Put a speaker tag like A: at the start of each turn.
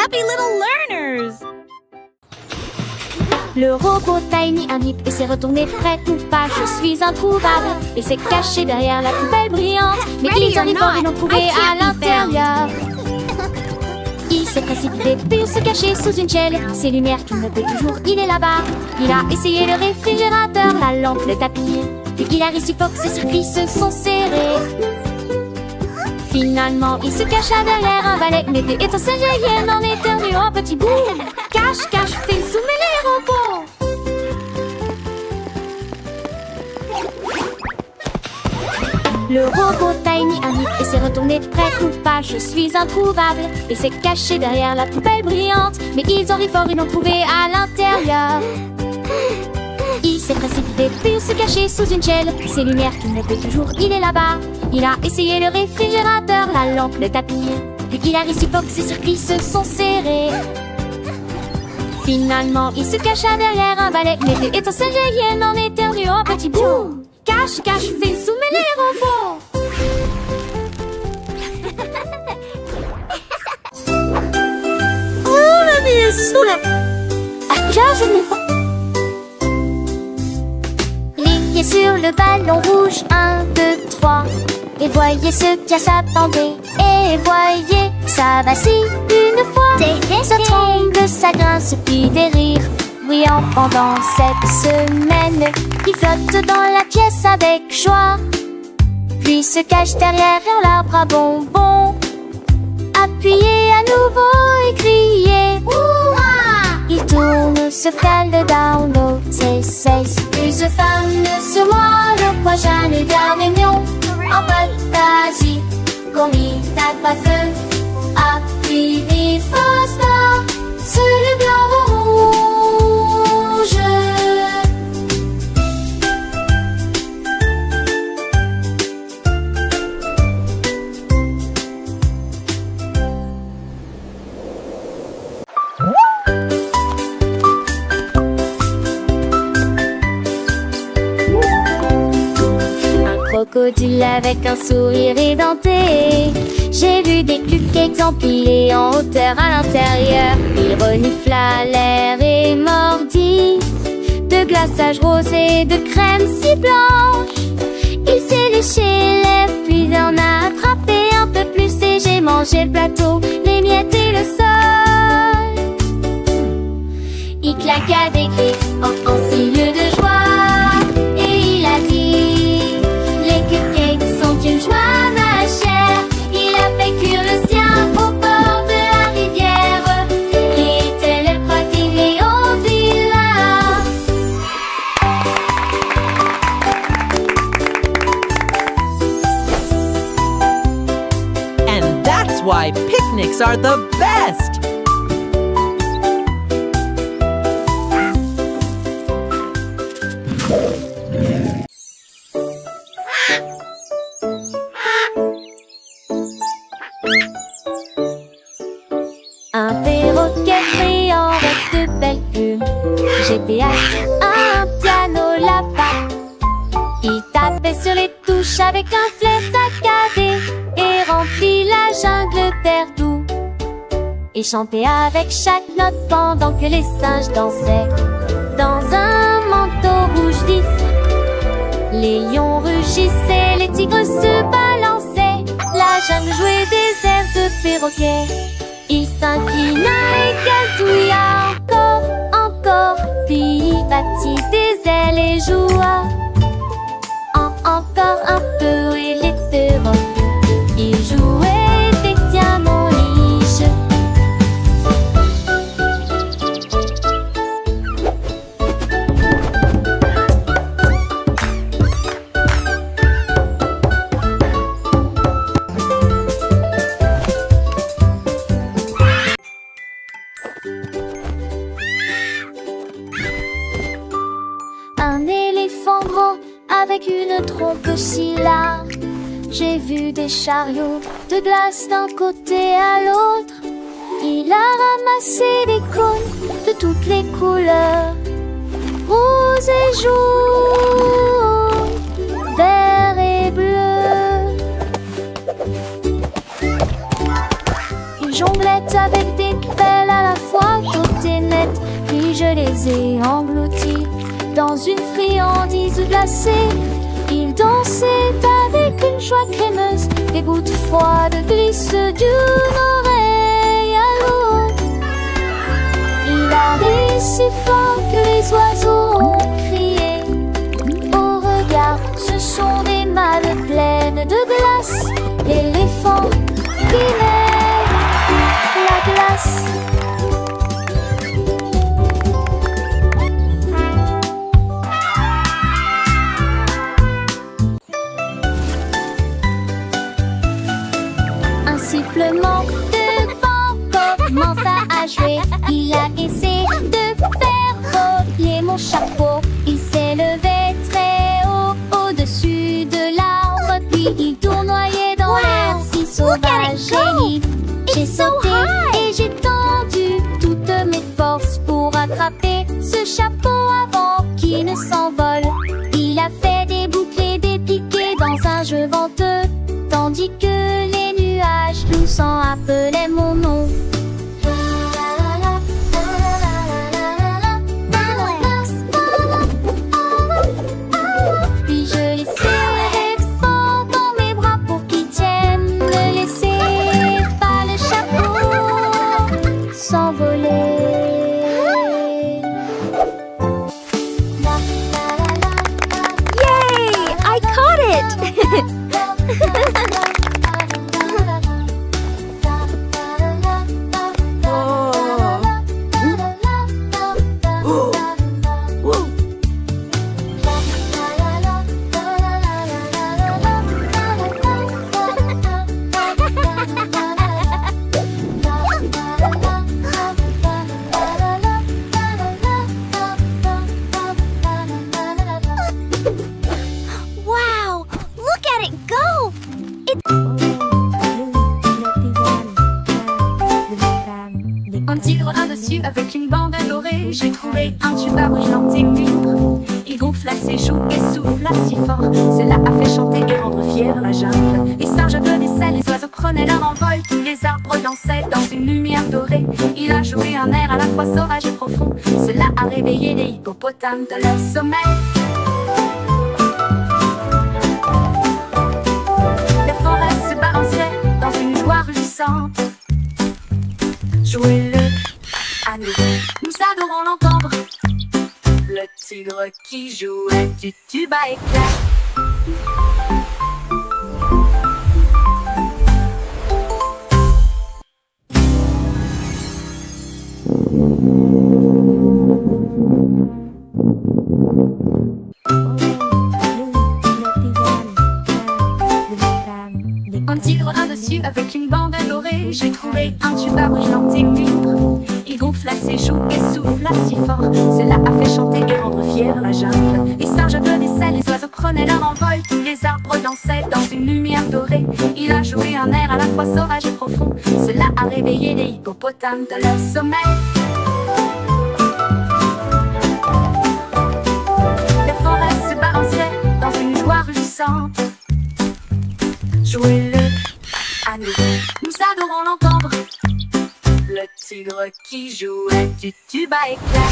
A: happy little learners.
B: Le robot Tiny invite et s'est retourné prête ou pas. Je suis introuvable et s'est caché derrière la poubelle brillante. Mais ils en efforts et l'ont trouvé à l'intérieur. Il s'est précipité pour se cacher sous une chaîne. Ses lumières qu'il ne peut toujours, il est là-bas. Il a essayé le réfrigérateur, la lampe, le tapis. Puis il a réussi fort que ses circuits se sont serrés. Finalement, il se cacha derrière un balai. Mais des étincelles jaillies en éternuant un petit bout. Cache, cache, fais zoomer les robots. Le robot Tiny invite et s'est retourné prête ou pas. Je suis introuvable et s'est caché derrière la poubelle brillante. Mais ils ont ri fort, ils l'ont trouvé à l'intérieur. Il s'est précipité pour se cacher sous une chaîne. Ses lumières qu'il ne peut toujours, il est là-bas. Il a essayé le réfrigérateur, la lampe, le tapis. Puis il a réussi fort que ses circuits se sont serrés. Finalement, il se cacha derrière un balai. Mais des étincelles jaillies en éternuant un petit bout. Cache, cache, fais zoomer les robots.
A: Oh, la vie est saoule.
B: Je n'ai pas. Cliquez sur le ballon rouge, 1, 2, 3. Et voyez ce qui a s'attendait. Et voyez, ça vacille une fois. Ça tremble, ça grince, puis des rires bruyants pendant cette semaine. Il flotte dans la pièce avec joie, puis se cache derrière l'arbre à bonbons. Appuyez à nouveau et criez Hurrah! Il tourne, se fait le download, c'est plus femme sur moi, le prochain dernier mignon. En fantasie, comme il tape à feu, appuie fort start sur le blanc rouge. Crocodile avec un sourire édenté. J'ai vu des cupcakes empilés en hauteur à l'intérieur. Il renifla l'air et mordit de glaçage rose et de crème si blanche. Il s'est léché les lèvres puis en a attrapé un peu plus. Et j'ai mangé le plateau, les miettes et le sol. Il claqua des griffes en signe de joie. Et il a dit: les cupcakes sont une joie, ma chère. Il a fait cuire le sien au bord de la rivière. Little protein et ondula.
C: And that's why picnics are the best!
B: Un perroquet brillant avec de belles plumes. J'étais assis à un piano là-bas. Il tapait sur les touches avec un flair saccadé et remplit la jungle d'air doux. Et chantait avec chaque note pendant que les singes dansaient dans un manteau rouge vif. Les lions rugissaient, les tigres se balançaient. La jungle jouait des airs de perroquet. Il s'inclina et gazouilla encore, encore. Puis il battit des ailes et joua. Encore un peu et les perroquets, ils jouaient des diamants riches. Un éléphant grand avec une trompe si large. J'ai vu des chariots de glace d'un côté à l'autre. Il a ramassé des cônes de toutes les couleurs, rose et jaune, vert et bleu. Il jonglettes avec des belles à la fois toutes et nettes. Puis je les ai engloutis dans une friandise glacée. Il dansait avec une joie crémeuse. Des gouttes froides glissent d'une oreille à l'autre. Il a ri si fort que les oiseaux ont crié. Au regard, ce sont des malles pleines de glace. L'éléphant qui met la glace. Un sifflement de vent commença à jouer. Il a essayé de faire voler mon chapeau. Il s'est levé très haut au-dessus de l'arbre. Puis il tournoyait dans l'air si sauvage et libre. J'ai sauté et j'ai tendu toutes mes forces pour attraper ce chapeau avant qu'il ne s'envole. Il a fait des boucles et des piquets dans un jeu venteux, tandis que les nuages toussant appelaient mon nom. Puis je l'ai serré fort dans mes bras pour qu'il tienne. Ne laissez pas le chapeau s'envoler.
A: Yay! I caught it! Wow! Look at it go!
D: Un tigre dessus avec une bande dorée. J'ai trouvé un tuba brillant et mûr. Il gonfle à ses joues et souffle si fort. Cela a fait chanter et rendre fière la jungle. Les singes applaudissaient, les oiseaux prenaient leur envol. Tous les arbres dansaient dans une lumière dorée. Il a joué un air à la fois sauvage et profond. Cela a réveillé les hippopotames de leur sommeil. Les forêts se balançaient dans une joie ruissante. Jouez-le à nous, nous adorons l'entendre. Le tigre qui jouait du tuba éclair. Un tigre dessus avec une bande dorée. J'ai trouvé un tuba brillant et mûr. Il gonfle à ses joues et souffle si fort. Cela a fait chanter et rendre fière la jungle. Les singes applaudissaient, les oiseaux prenaient leur envol. Tous les arbres dansaient dans une lumière dorée. Il a joué un air à la fois sauvage et profond. Cela a réveillé les hippopotames de leur sommeil. Les forêts se balançaient dans une joie ruissante. Jouez-le à nous, nous adorons l'entendre. Le tigre qui jouait du tuba éclair.